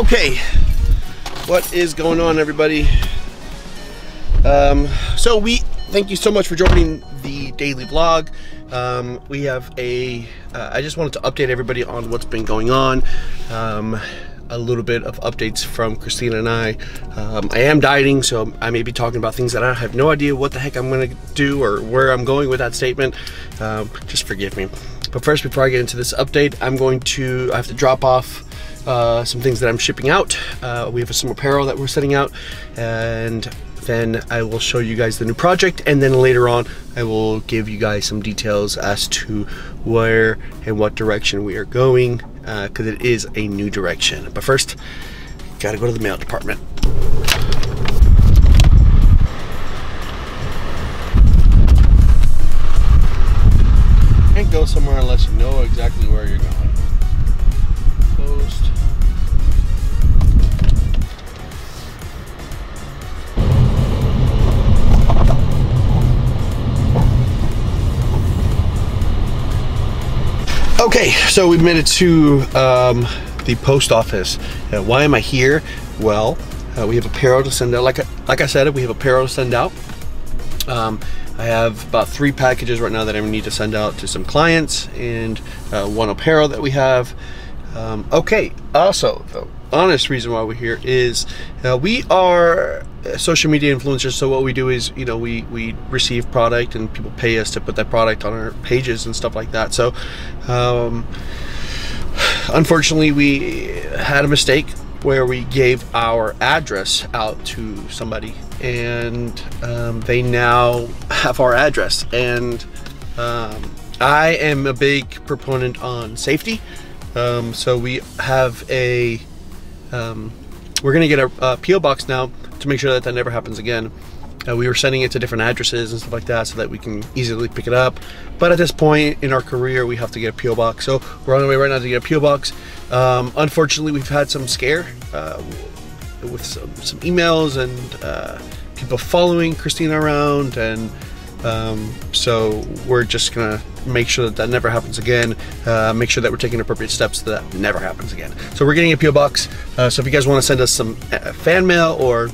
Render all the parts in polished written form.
Okay, what is going on, everybody? So we thank you so much for joining the daily vlog. We have I just wanted to update everybody on what's been going on. A little bit of updates from Christina and I. I am dieting, so I may be talking about things that I have no idea what the heck I'm gonna do or where I'm going with that statement. Just forgive me. But first, before I get into this update, I have to drop off some things that I'm shipping out. We have some apparel that we're setting out, and then I will show you guys the new project, and then later on I will give you guys some details as to where and what direction we are going, because it is a new direction. But first, gotta go to the mail department. Can't go somewhere unless you know exactly where you're going. Post. Okay, so we've made it to the post office. Why am I here? Well, we have apparel to send out. Like I said, we have apparel to send out. I have about 3 packages right now that I need to send out to some clients, and 1 apparel that we have. Okay, also, the honest reason why we're here is we are social media influencers. So what we do is, you know, we receive product and people pay us to put that product on our pages and stuff like that. So unfortunately, we had a mistake where we gave our address out to somebody, and they now have our address. And I am a big proponent on safety. So we have we're gonna get a PO box now to make sure that that never happens again. We were sending it to different addresses and stuff like that so that we can easily pick it up. But at this point in our career, we have to get a PO box. So we're on our way right now to get a PO box. Unfortunately, we've had some scare with some emails and people following Christina around, and so we're just gonna make sure that that never happens again. Make sure that we're taking appropriate steps so that never happens again. So we're getting a PO box. So if you guys want to send us some fan mail or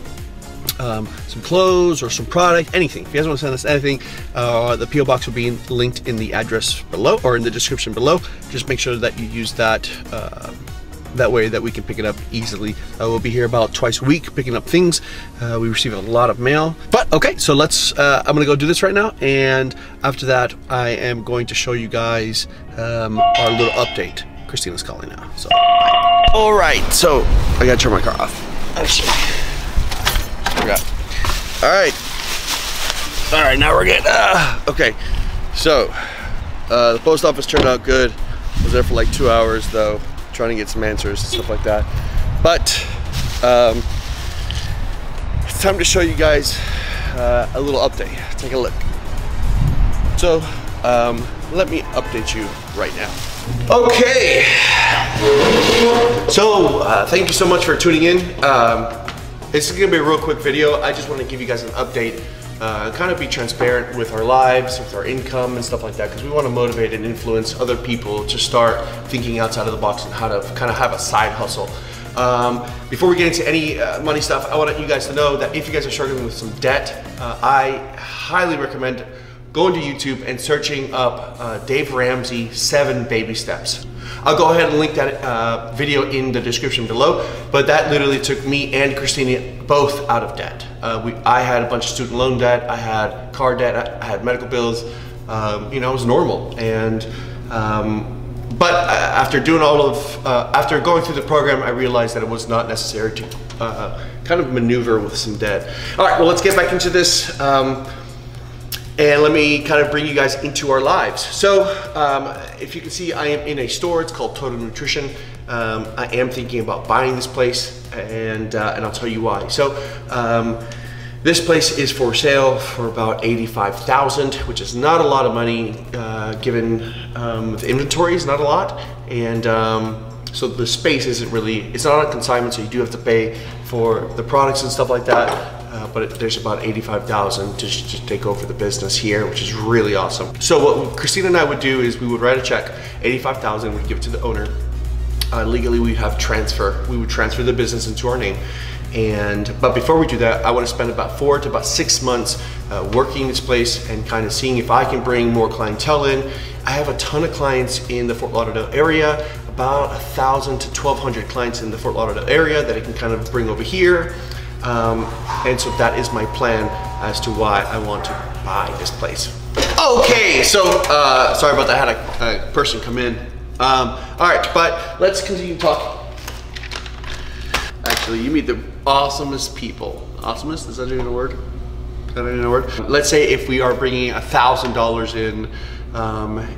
some clothes or some product, anything, if you guys want to send us anything, the PO box will be linked in the address below or in the description below. Just make sure that you use that that way that we can pick it up easily. We'll be here about twice a week picking up things. We receive a lot of mail. But okay, so let's I'm gonna go do this right now, and after that I am going to show you guys our little update. Christina's calling now, so bye. All right, so I gotta turn my car off. Actually, I forgot. All right, now we're good. Okay, so the post office turned out good. I was there for like 2 hours though, trying to get some answers and stuff like that. But it's time to show you guys a little update. Take a look. So let me update you right now. Okay, so thank you so much for tuning in. This is gonna be a real quick video. I just want to give you guys an update, kind of be transparent with our lives, with our income and stuff like that, because we want to motivate and influence other people to start thinking outside of the box and how to kind of have a side hustle. Before we get into any money stuff, I want you guys to know that if you guys are struggling with some debt, I highly recommend going to YouTube and searching up Dave Ramsey 7 Baby Steps. I'll go ahead and link that video in the description below, but that literally took me and Christina both out of debt. I had a bunch of student loan debt, I had car debt, I had medical bills, you know, it was normal. And but after doing after going through the program, I realized that it was not necessary to kind of maneuver with some debt. All right, well, let's get back into this. And let me kind of bring you guys into our lives. So if you can see, I am in a store. It's called Total Nutrition. I am thinking about buying this place, and I'll tell you why. So this place is for sale for about $85,000, which is not a lot of money given the inventory is not a lot. And so the space isn't really, it's not on consignment, so you do have to pay for the products and stuff like that. But there's about $85,000 to just take over the business here, which is really awesome. So what Christina and I would do is we would write a check, $85,000, we'd give it to the owner, legally we have transfer. We would transfer the business into our name. But before we do that, I want to spend about 4 to about 6 months working this place and kind of seeing if I can bring more clientele in. I have a ton of clients in the Fort Lauderdale area, about 1,000 to 1,200 clients in the Fort Lauderdale area that I can kind of bring over here. And so that is my plan as to why I want to buy this place. Okay, so sorry about that. I had a person come in. All right, but let's continue talking. Actually, you meet the awesomest people. Awesomest, is that even a word? Is that even a word? Let's say if we are bringing $1,000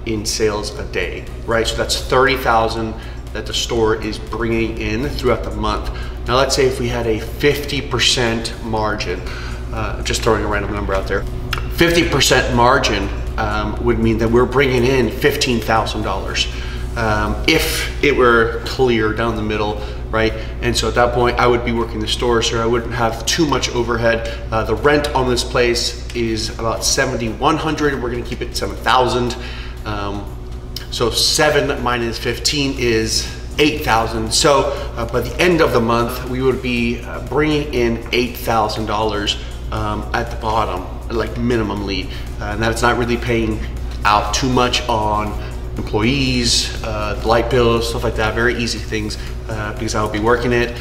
in sales a day, right? So that's 30,000 that the store is bringing in throughout the month. Now let's say if we had a 50% margin, just throwing a random number out there, 50% margin would mean that we're bringing in $15,000 if it were clear down the middle, right? And so at that point I would be working the store, so I wouldn't have too much overhead. The rent on this place is about $7,100. We're gonna keep it 7,000. So 7 minus 15 is 8,000. So by the end of the month, we would be bringing in $8,000 at the bottom, like minimally. And that's not really paying out too much on employees, light bills, stuff like that, very easy things because I would be working it.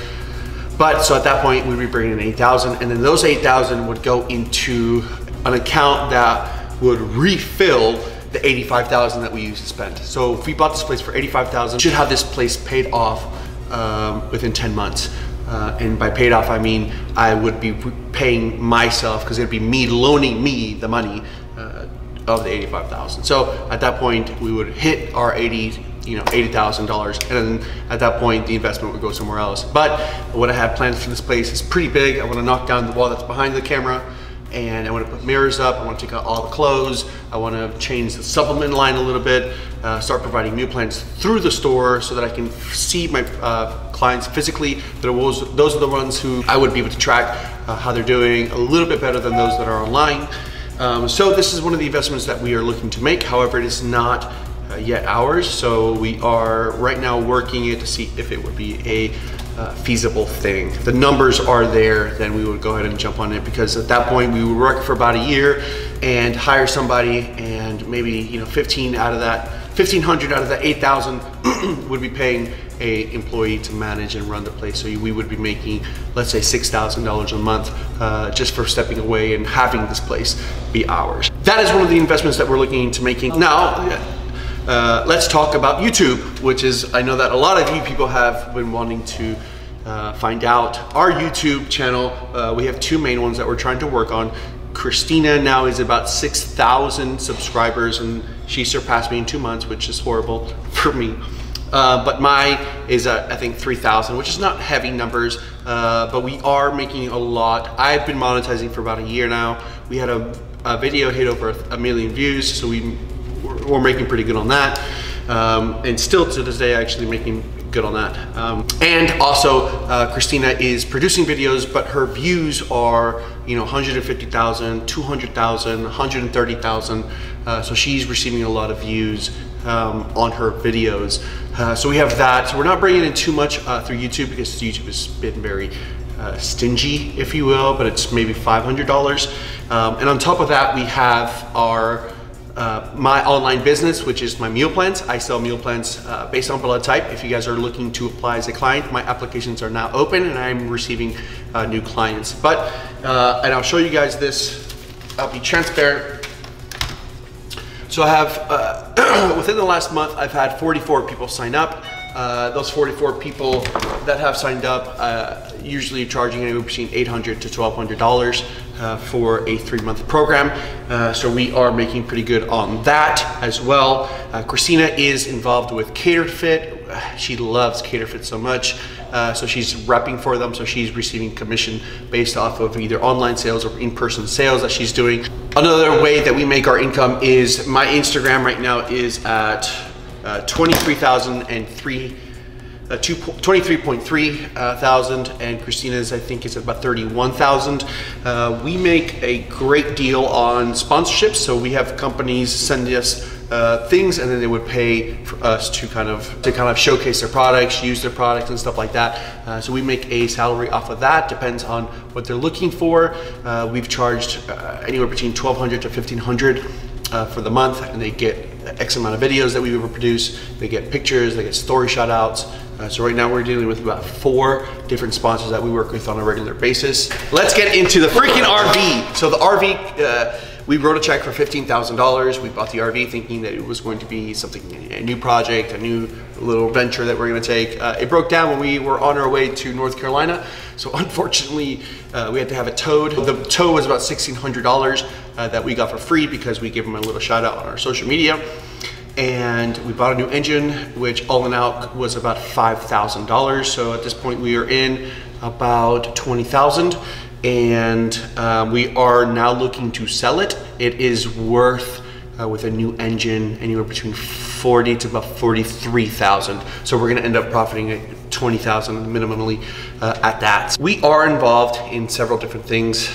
But so at that point, we'd be bringing in 8,000, and then those 8,000 would go into an account that would refill the 85,000 that we used to spend. So if we bought this place for 85,000, should have this place paid off within 10 months. And by paid off, I mean I would be paying myself, because it'd be me loaning me the money of the 85,000. So at that point, we would hit our $80,000, and then at that point, the investment would go somewhere else. But what I have planned for this place is pretty big. I want to knock down the wall that's behind the camera, and I want to put mirrors up. I want to take out all the clothes. I want to change the supplement line a little bit, start providing meal plans through the store so that I can see my clients physically. Those are the ones who I would be able to track how they're doing a little bit better than those that are online. So this is one of the investments that we are looking to make. However, it is not yet ours. So we are right now working it to see if it would be a feasible thing. If the numbers are there, then we would go ahead and jump on it, because at that point we would work for about a year and hire somebody, and maybe 1,500 out of that 8,000 would be paying a employee to manage and run the place. So we would be making, let's say, $6,000 a month just for stepping away and having this place be ours. That is one of the investments that we're looking into making. Now, let's talk about YouTube, which is, I know that a lot of you people have been wanting to find out. Our YouTube channel, we have 2 main ones that we're trying to work on. Christina now is about 6,000 subscribers, and she surpassed me in 2 months, which is horrible for me. But mine is I think 3,000, which is not heavy numbers, but we are making a lot. I've been monetizing for about a year now. We had a video hit over 1 million views, so we're making pretty good on that. And still to this day, actually making good on that. And also, Christina is producing videos, but her views are 150,000, 200,000, 130,000. So she's receiving a lot of views on her videos. So we have that. So we're not bringing in too much through YouTube, because YouTube has been very stingy, if you will, but it's maybe $500. And on top of that, we have our my online business, which is my meal plans. I sell meal plans based on blood type. If you guys are looking to apply as a client, my applications are now open, and I'm receiving new clients. But and I'll show you guys this. I'll be transparent. So I have within the last month, I've had 44 people sign up. Those 44 people that have signed up, usually charging anywhere between $800 to $1,200 for a 3-month program. So we are making pretty good on that as well. Christina is involved with Cater Fit. She loves Cater Fit so much. So she's repping for them. So she's receiving commission based off of either online sales or in-person sales that she's doing. Another way that we make our income is my Instagram right now is at 23.3 thousand, and Christina's I think is about 31,000. We make a great deal on sponsorships, so we have companies send us things, and then they would pay for us to kind of showcase their products, use their products and stuff like that. So we make a salary off of that, depends on what they're looking for. We've charged anywhere between $1,200 to $1,500 for the month, and they get X amount of videos that we would produce. They get pictures, they get story shout outs. So right now we're dealing with about 4 different sponsors that we work with on a regular basis. Let's get into the freaking RV. So the RV, we wrote a check for $15,000. We bought the RV thinking that it was going to be something, a new project, a new little venture that we're gonna take. It broke down when we were on our way to North Carolina. So unfortunately, we had to have it towed. The tow was about $1,600 that we got for free because we gave them a little shout out on our social media. And we bought a new engine, which all in out was about $5,000. So at this point we are in about $20,000. And we are now looking to sell it. It is worth, with a new engine, anywhere between $40,000 to about $43,000. So we're gonna end up profiting at $20,000 minimally at that. We are involved in several different things.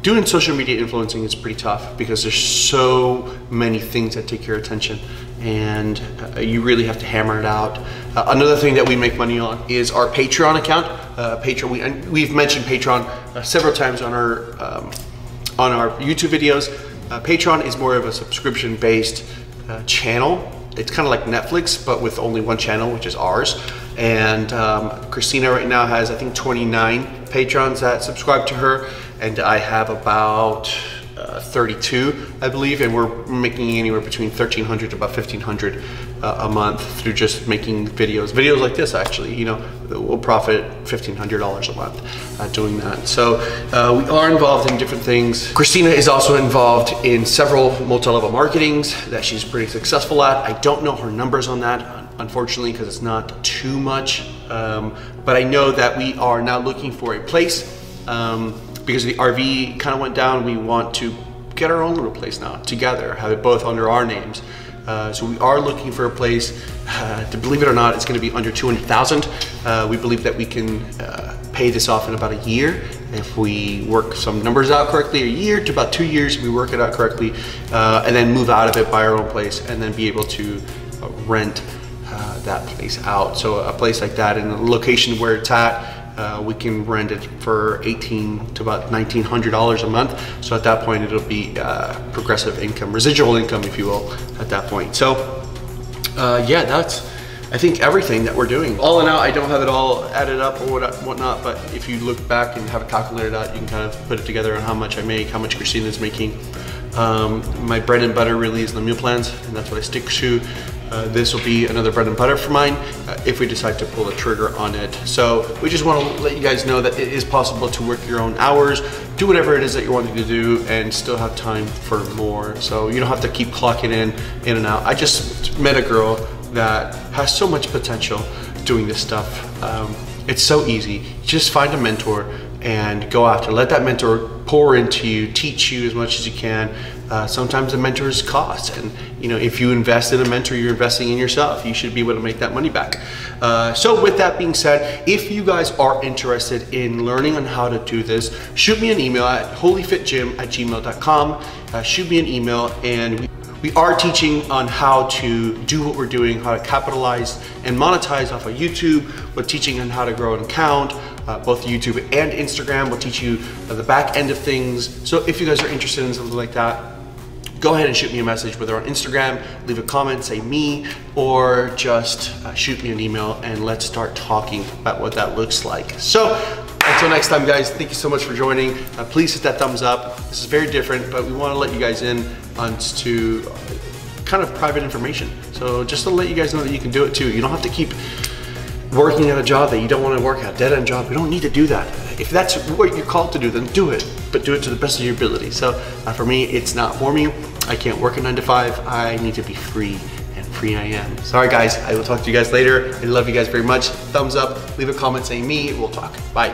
Doing social media influencing is pretty tough because there's so many things that take your attention, and you really have to hammer it out. Another thing that we make money on is our Patreon account. We've mentioned Patreon several times on our YouTube videos. Patreon is more of a subscription-based channel. It's kind of like Netflix, but with only one channel, which is ours. And Christina right now has, I think, 29 patrons that subscribe to her, and I have about 32, I believe, and we're making anywhere between $1,300 to about $1,500 a month through just making videos like this. Actually, you know, we'll profit $1,500 a month doing that. So we are involved in different things. Christina is also involved in several multi-level marketings that she's pretty successful at. I don't know her numbers on that, unfortunately, because it's not too much, but I know that we are now looking for a place. Because the RV kind of went down, we want to get our own little place now together, have it both under our names. So we are looking for a place. To believe it or not, it's going to be under $200,000. We believe that we can pay this off in about a year if we work some numbers out correctly. A year to about 2 years, we work it out correctly, and then move out of it, buy our own place, and then be able to rent that place out. So a place like that in the location where it's at, we can rent it for $1,800 to about $1,900 a month. So at that point, it'll be progressive income, residual income, if you will, at that point. So yeah, that's, I think, everything that we're doing. All in all, I don't have it all added up or whatnot, but if you look back and have it calculated out, you can kind of put it together on how much I make, how much Christina is making. My bread and butter really is the meal plans, and that's what I stick to. This will be another bread and butter for mine if we decide to pull the trigger on it. So we just want to let you guys know that it is possible to work your own hours, do whatever it is that you're wanting to do, and still have time for more. So you don't have to keep clocking in and out. I just met a girl that has so much potential doing this stuff. It's so easy. Just find a mentor and go after. Let that mentor pour into you, teach you as much as you can. Sometimes the mentors cost, and you know, if you invest in a mentor, you're investing in yourself. You should be able to make that money back. So with that being said, if you guys are interested in learning on how to do this, shoot me an email at holyfitgym@gmail.com. Shoot me an email, and we are teaching on how to do what we're doing, how to capitalize and monetize off of YouTube. We're teaching on how to grow an account, both YouTube and Instagram. We'll teach you the back end of things. So if you guys are interested in something like that, go ahead and shoot me a message, whether on Instagram, leave a comment, say me, or just shoot me an email, and let's start talking about what that looks like. So until next time, guys, thank you so much for joining. Please hit that thumbs up. This is very different, but we want to let you guys in onto kind of private information. So just to let you guys know that you can do it too. You don't have to keep working at a job that you don't want to work at, dead end job. You don't need to do that. If that's what you're called to do, then do it, but do it to the best of your ability. So for me, it's not for me. I can't work a 9 to 5. I need to be free, and free I am. Sorry guys, I will talk to you guys later. I love you guys very much. Thumbs up, leave a comment saying me, we'll talk. Bye.